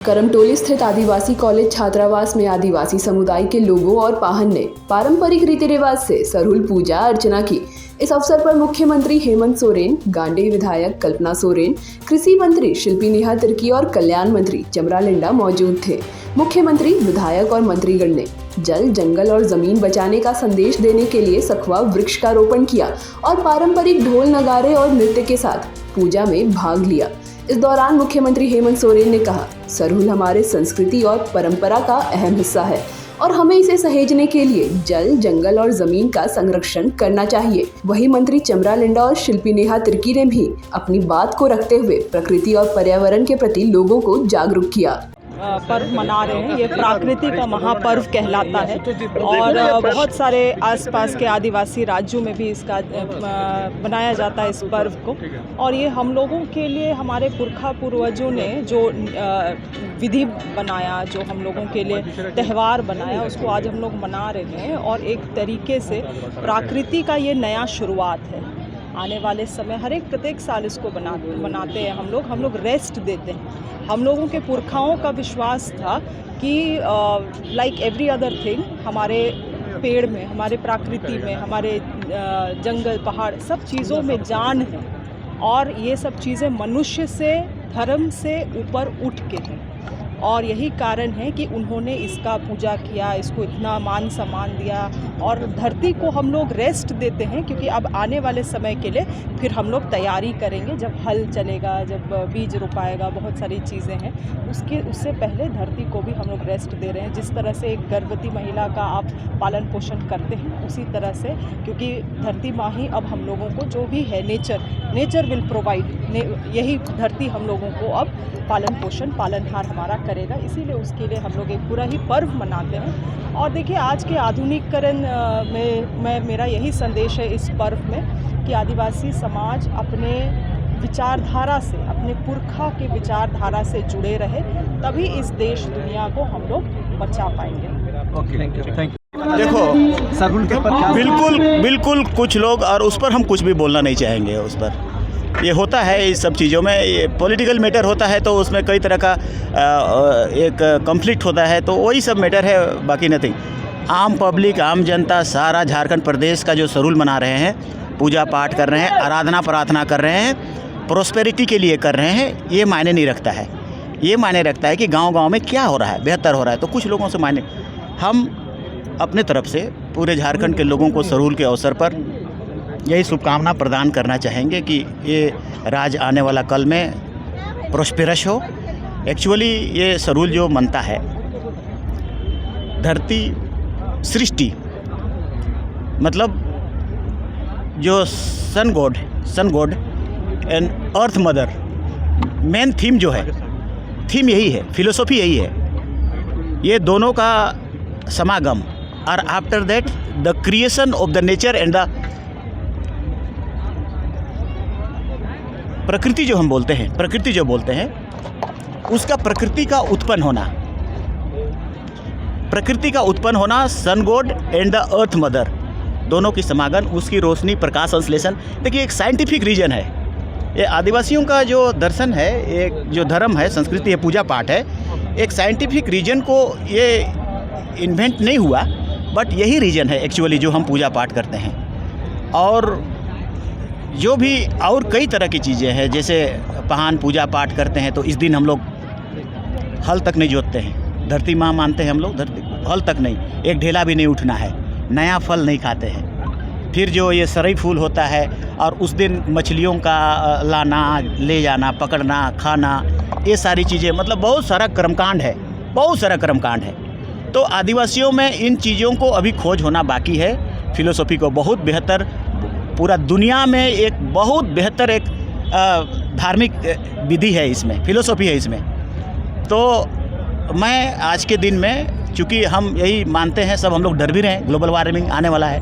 करमटोली स्थित आदिवासी कॉलेज छात्रावास में आदिवासी समुदाय के लोगों और पाहन ने पारंपरिक रीति रिवाज से सरहुल पूजा अर्चना की। इस अवसर पर मुख्यमंत्री हेमंत सोरेन, गांडेय विधायक कल्पना सोरेन, कृषि मंत्री शिल्पी नेहा तिर्की और कल्याण मंत्री चमरा लिंडा मौजूद थे। मुख्यमंत्री, विधायक और मंत्रीगण ने जल, जंगल और जमीन बचाने का संदेश देने के लिए सखुआ वृक्ष का रोपण किया और पारंपरिक ढोल, नगाड़े और नृत्य के साथ पूजा में भाग लिया। इस दौरान मुख्यमंत्री हेमंत सोरेन ने कहा, सरहुल हमारे संस्कृति और परंपरा का अहम हिस्सा है और हमें इसे सहेजने के लिए जल, जंगल और जमीन का संरक्षण करना चाहिए। वहीं मंत्री चमरा लिंडा और शिल्पी नेहा तिर्की ने भी अपनी बात को रखते हुए प्रकृति और पर्यावरण के प्रति लोगों को जागरूक किया। पर्व मना रहे हैं, ये प्रकृति का महापर्व कहलाता है और बहुत सारे आसपास के आदिवासी राज्यों में भी इसका बनाया जाता है इस पर्व को। और ये हम लोगों के लिए हमारे पुरखा पूर्वजों ने जो विधि बनाया, जो हम लोगों के लिए त्यौहार बनाया, उसको आज हम लोग मना रहे हैं और एक तरीके से प्रकृति का ये नया शुरुआत है। आने वाले समय प्रत्येक साल इसको बनाते हैं हम लोग रेस्ट देते हैं। हम लोगों के पुरखाओं का विश्वास था कि लाइक एवरी अदर थिंग, हमारे पेड़ में, हमारे प्रकृति में, हमारे जंगल, पहाड़, सब चीज़ों में जान है और ये सब चीज़ें मनुष्य से, धर्म से ऊपर उठ के हैं। और यही कारण है कि उन्होंने इसका पूजा किया, इसको इतना मान सम्मान दिया और धरती को हम लोग रेस्ट देते हैं, क्योंकि अब आने वाले समय के लिए फिर हम लोग तैयारी करेंगे। जब हल चलेगा, जब बीज रोपाएगा, बहुत सारी चीज़ें हैं, उससे पहले धरती को भी हम लोग रेस्ट दे रहे हैं। जिस तरह से एक गर्भवती महिला का आप पालन पोषण करते हैं, उसी तरह से, क्योंकि धरती माँ ही अब हम लोगों को जो भी है नेचर विल प्रोवाइड, यही धरती हम लोगों को अब पालन पोषण, पालनहार हमारा करेगा। इसीलिए उसके लिए हम लोग एक पूरा ही पर्व मनाते हैं। और देखिए, आज के आधुनिकीकरण में मेरा यही संदेश है इस पर्व में कि आदिवासी समाज अपने विचारधारा से, अपने पुरखा के विचारधारा से जुड़े रहे, तभी इस देश दुनिया को हम लोग बचा पाएंगे। Thank you. देखो, सरहुल के पर बिल्कुल कुछ लोग, और उस पर हम कुछ भी बोलना नहीं चाहेंगे। उस पर ये होता है, इस सब चीज़ों में ये पॉलिटिकल मैटर होता है, तो उसमें कई तरह का एक कॉन्फ्लिक्ट होता है, तो वही सब मैटर है, बाकी नथिंग। आम पब्लिक, आम जनता, सारा झारखंड प्रदेश का जो सरहुल मना रहे हैं, पूजा पाठ कर रहे हैं, आराधना प्रार्थना कर रहे हैं, प्रोस्पेरिटी के लिए कर रहे हैं, ये मायने नहीं रखता है। ये मायने रखता है कि गांव-गांव में क्या हो रहा है, बेहतर हो रहा है। तो कुछ लोगों से मायने, हम अपने तरफ से पूरे झारखंड के लोगों को सरहुल के अवसर पर यही शुभकामना प्रदान करना चाहेंगे कि ये राज आने वाला कल में प्रोस्पेरस हो। एक्चुअली ये सरहुल जो मनता है, धरती सृष्टि, मतलब जो sun god and earth mother, main theme जो है, थीम यही है, फिलोसॉफी यही है, ये दोनों का समागम। और after that the creation of the nature and the प्रकृति जो हम बोलते हैं, प्रकृति जो बोलते हैं, उसका प्रकृति का उत्पन्न होना, sun god and the earth mother, दोनों की समागम, उसकी रोशनी, प्रकाश संश्लेषण। देखिए, एक साइंटिफिक रीजन है ये। आदिवासियों का जो दर्शन है, एक जो धर्म है, संस्कृति है, पूजा पाठ है, एक साइंटिफिक रीजन को ये इन्वेंट नहीं हुआ, बट यही रीजन है एक्चुअली जो हम पूजा पाठ करते हैं। और जो भी और कई तरह की चीज़ें हैं, जैसे पहान पूजा पाठ करते हैं, तो इस दिन हम लोग हल तक नहीं जोतते हैं, धरती माँ मानते हैं हम लोग, धरती हल तक नहीं, एक ढेला भी नहीं उठना है, नया फल नहीं खाते हैं। फिर जो ये सरई फूल होता है, और उस दिन मछलियों का लाना, ले जाना, पकड़ना, खाना, ये सारी चीज़ें, मतलब बहुत सारा कर्मकांड है। तो आदिवासियों में इन चीज़ों को अभी खोज होना बाकी है। फिलोसॉफी को बहुत बेहतर, पूरा दुनिया में एक बहुत बेहतर एक धार्मिक विधि है इसमें, फिलोसॉफी है इसमें। तो मैं आज के दिन में, चूँकि हम यही मानते हैं, सब हम लोग डर भी रहे हैं, ग्लोबल वार्मिंग आने वाला है,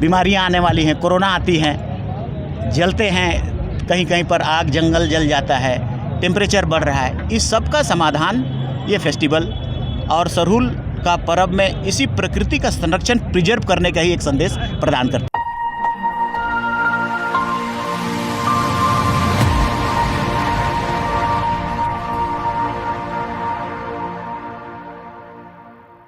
बीमारियां आने वाली हैं, कोरोना आती हैं, जलते हैं, कहीं कहीं पर आग, जंगल जल जाता है, टेम्परेचर बढ़ रहा है। इस सब का समाधान ये फेस्टिवल और सरहुल का पर्व में इसी प्रकृति का संरक्षण, प्रिजर्व करने का ही एक संदेश प्रदान करता है।